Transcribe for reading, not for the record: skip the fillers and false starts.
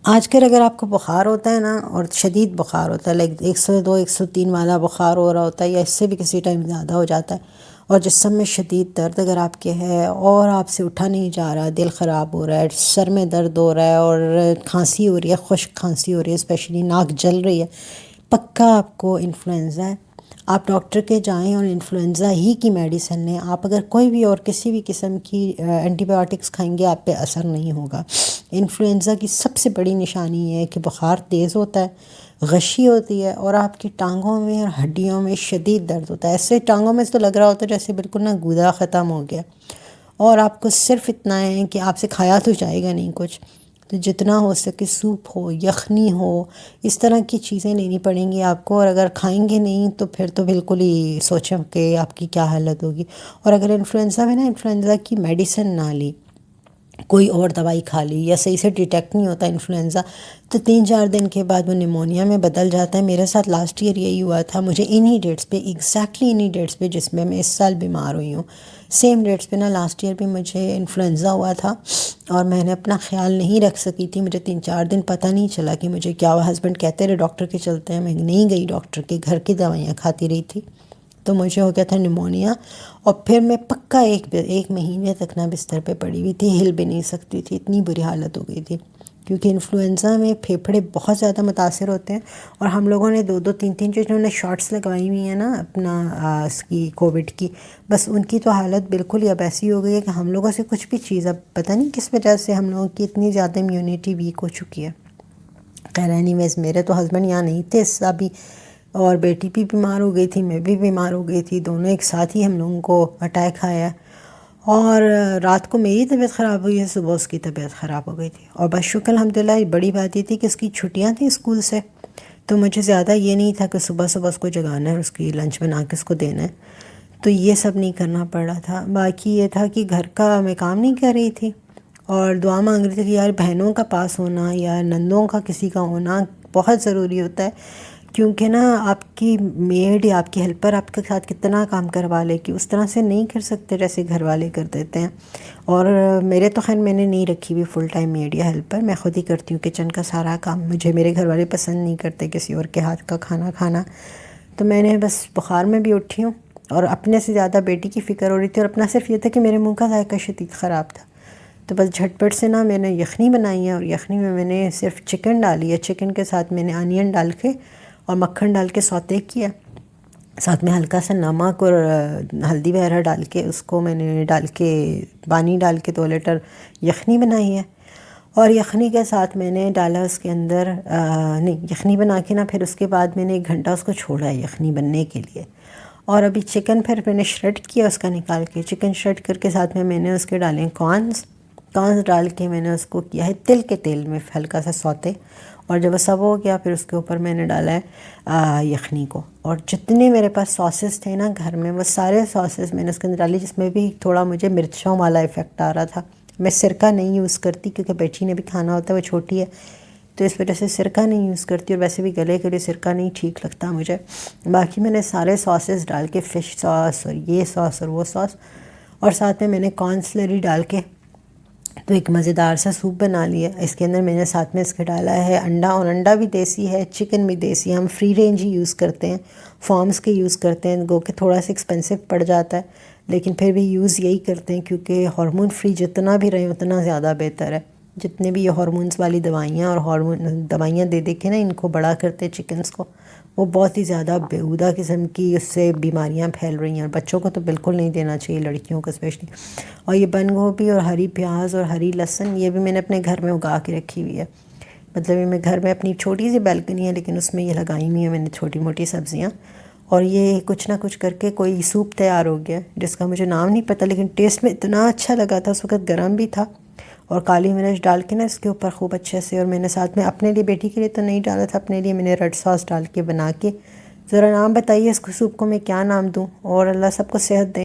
آج کل اگر آپ کو بخار ہوتا ہے نا، اور شدید بخار ہوتا ہے، لائک 102 103 والا بخار ہو رہا ہوتا ہے، یا اس سے بھی کسی ٹائم زیادہ ہو جاتا ہے، اور جسم میں شدید درد اگر آپ کے ہے اور آپ سے اٹھا نہیں جا رہا، دل خراب ہو رہا ہے، سر میں درد ہو رہا ہے، اور کھانسی ہو رہی ہے، خشک کھانسی ہو رہی ہے، اسپیشلی ناک جل رہی ہے، پکا آپ کو انفلوئنزا ہے۔ آپ ڈاکٹر کے جائیں اور انفلوئنزا ہی کی میڈیسن لیں۔ آپ اگر کوئی بھی اور کسی بھی قسم کی اینٹی بایوٹکس کھائیں گے، آپ پہ اثر نہیں ہوگا۔ انفلوئنزا کی سب سے بڑی نشانی یہ ہے کہ بخار تیز ہوتا ہے، غشی ہوتی ہے، اور آپ کی ٹانگوں میں اور ہڈیوں میں شدید درد ہوتا ہے۔ ایسے ٹانگوں میں تو لگ رہا ہوتا ہے جیسے بالکل نا گودا ختم ہو گیا، اور آپ کو صرف اتنا ہے کہ آپ سے کھایا تو جائے گا نہیں کچھ، تو جتنا ہو سکے سوپ ہو، یخنی ہو، اس طرح کی چیزیں لینی پڑیں گی آپ کو، اور اگر کھائیں گے نہیں تو پھر تو بالکل ہی سوچیں کہ آپ کی کیا حالت ہوگی۔ اور اگر انفلوئنزا میں نا انفلوئنزا کی میڈیسن نہ لی، کوئی اور دوائی کھا لی، یا صحیح سے ڈیٹیکٹ نہیں ہوتا انفلوئنزا، تو 3 4 دن کے بعد وہ نیمونیا میں بدل جاتا ہے۔ میرے ساتھ لاسٹ ایئر یہی ہوا تھا، مجھے انہی ڈیٹس پہ، ایگزیکٹلی انہی ڈیٹس پہ جس میں اس سال بیمار ہوئی ہوں، سیم ڈیٹس پہ نا لاسٹ ایئر بھی مجھے انفلوئنزا ہوا تھا، اور میں نے اپنا خیال نہیں رکھ سکی تھی۔ مجھے 3 4 دن پتہ نہیں چلا کہ مجھے کیا ہوا۔ ہسبینڈ کہتے رہے ڈاکٹر کے چلتے ہیں، میں نہیں گئی ڈاکٹر کے، گھر کی دوائیاں کھاتی رہی تھی، تو مجھے ہو گیا تھا نیمونیا، اور پھر میں پکا ایک مہینے تک نا بستر پہ پڑی ہوئی تھی، ہل بھی نہیں سکتی تھی، اتنی بری حالت ہو گئی تھی۔ کیونکہ انفلوئنزا میں پھیپھڑے بہت زیادہ متاثر ہوتے ہیں، اور ہم لوگوں نے 2 2 3 3 جنہوں نے شاٹس لگوائی ہوئی ہیں نا اپنا اس کی کووڈ کی، بس ان کی تو حالت بالکل ہی اب ایسی ہو گئی ہے کہ ہم لوگوں سے کچھ بھی چیز، اب پتہ نہیں کس وجہ سے ہم لوگوں کی اتنی زیادہ امیونٹی ویک ہو چکی ہے۔ خیر اینی ویز، میرے تو ہسبینڈ یہاں نہیں تھے ابھی، اور بیٹی بھی بیمار ہو گئی تھی، میں بھی بیمار ہو گئی تھی، دونوں ایک ساتھ ہی ہم لوگوں کو اٹیک آیا ہے۔ اور رات کو میری طبیعت خراب ہوئی ہے، صبح اس کی طبیعت خراب ہو گئی تھی، اور بس شکر الحمدللہ۔ بڑی بات یہ تھی کہ اس کی چھٹیاں تھیں اسکول سے، تو مجھے زیادہ یہ نہیں تھا کہ صبح صبح اس کو جگانا ہے اور اس کی لنچ بنا کے اس کو دینا ہے، تو یہ سب نہیں کرنا پڑ رہا تھا۔ باقی یہ تھا کہ گھر کا میں کام نہیں کر رہی تھی، اور دعا مانگ رہی تھی کہ یار بہنوں کا پاس ہونا یا نندوں کا کسی کا ہونا بہت ضروری ہوتا ہے، کیونکہ نا آپ کی میڈ یا آپ کی ہیلپر آپ کے ساتھ کتنا کام کروا لے گی، اس طرح سے نہیں کر سکتے جیسے گھر والے کر دیتے ہیں۔ اور میرے تو خیر میں نے نہیں رکھی ہوئی فل ٹائم میڈ یا ہیلپر، میں خود ہی کرتی ہوں کچن کا سارا کام۔ مجھے میرے گھر والے پسند نہیں کرتے کسی اور کے ہاتھ کا کھانا کھانا، تو میں نے بس بخار میں بھی اٹھی ہوں، اور اپنے سے زیادہ بیٹی کی فکر ہو رہی تھی، اور اپنا صرف یہ تھا کہ میرے منہ کا ذائقہ شدید خراب تھا، تو بس جھٹ پٹ سے نا میں نے یخنی بنائی ہے، اور یخنی میں نے صرف چکن ڈالی ہے، چکن کے ساتھ میں نے انین ڈال کے اور مکھن ڈال کے سوتے کیا، ساتھ میں ہلکا سا نمک اور ہلدی وغیرہ ڈال کے اس کو میں نے ڈال کے پانی ڈال کے 2 لیٹر یخنی بنائی ہے۔ اور یخنی کے ساتھ میں نے ڈالا اس کے اندر نہیں، یخنی بنا کے نا پھر اس کے بعد میں نے 1 گھنٹہ اس کو چھوڑا ہے یخنی بننے کے لیے، اور ابھی چکن پھر میں نے شریڈ کیا اس کا نکال کے، چکن شریڈ کر کے ساتھ میں نے اس کے ڈالیں کارنز ڈال کے میں نے اس کو کیا ہے تل کے تیل میں ہلکا سا سوتے، اور جب وہ سب ہو گیا پھر اس کے اوپر میں نے ڈالا ہے یخنی کو، اور جتنے میرے پاس ساسز تھے نا گھر میں وہ سارے ساسز میں نے اس کے اندر ڈالی، جس میں بھی تھوڑا مجھے مرچوں والا افیکٹ آ رہا تھا۔ میں سرکہ نہیں یوز کرتی کیونکہ بیٹی نے بھی کھانا ہوتا ہے، وہ چھوٹی ہے، تو اس وجہ سے سرکہ نہیں یوز کرتی، اور ویسے بھی گلے کے لیے سرکہ نہیں ٹھیک لگتا مجھے۔ باقی میں نے سارے ساسز ڈال کے، فش ساس اور یہ ساس اور وہ ساس، اور ساتھ میں نے کارن سلری ڈال کے تو ایک مزیدار سا سوپ بنا لیا۔ اس کے اندر میں نے ساتھ میں اس کے ڈالا ہے انڈا، اور انڈا بھی دیسی ہے، چکن بھی دیسی ہے، ہم فری رینج ہی یوز کرتے ہیں، فارمز کے یوز کرتے ہیں، گو کہ تھوڑا سا ایکسپینسو پڑ جاتا ہے، لیکن پھر بھی یوز یہی کرتے ہیں کیونکہ ہارمون فری جتنا بھی رہے اتنا زیادہ بہتر ہے۔ جتنے بھی یہ ہارمونز والی دوائیاں اور ہارمون دوائیاں دے دے کے نا ان کو بڑا کرتے چکنز کو، وہ بہت ہی زیادہ بیہودہ قسم کی اس سے بیماریاں پھیل رہی ہیں، اور بچوں کو تو بالکل نہیں دینا چاہیے، لڑکیوں کو اسپیشلی۔ اور یہ بند گوبھی اور ہری پیاز اور ہری لہسن یہ بھی میں نے اپنے گھر میں اگا کے رکھی ہوئی ہے، مطلب یہ میں گھر میں اپنی چھوٹی سی بیلکنی ہے لیکن اس میں یہ لگائی ہوئی ہیں میں نے چھوٹی موٹی سبزیاں، اور یہ کچھ نہ کچھ کر کے کوئی سوپ تیار ہو گیا جس کا مجھے نام نہیں پتہ، لیکن ٹیسٹ میں اتنا اچھا لگا تھا، اس وقت گرم بھی تھا، اور کالی مرچ ڈال کے نا اس کے اوپر خوب اچھے سے، اور میں نے ساتھ میں اپنے لیے، بیٹی کے لیے تو نہیں ڈالا تھا، اپنے لیے میں نے ریڈ ساس ڈال کے بنا کے۔ ذرا نام بتائیے اس کو سوپ کو میں کیا نام دوں، اور اللہ سب کو صحت دے۔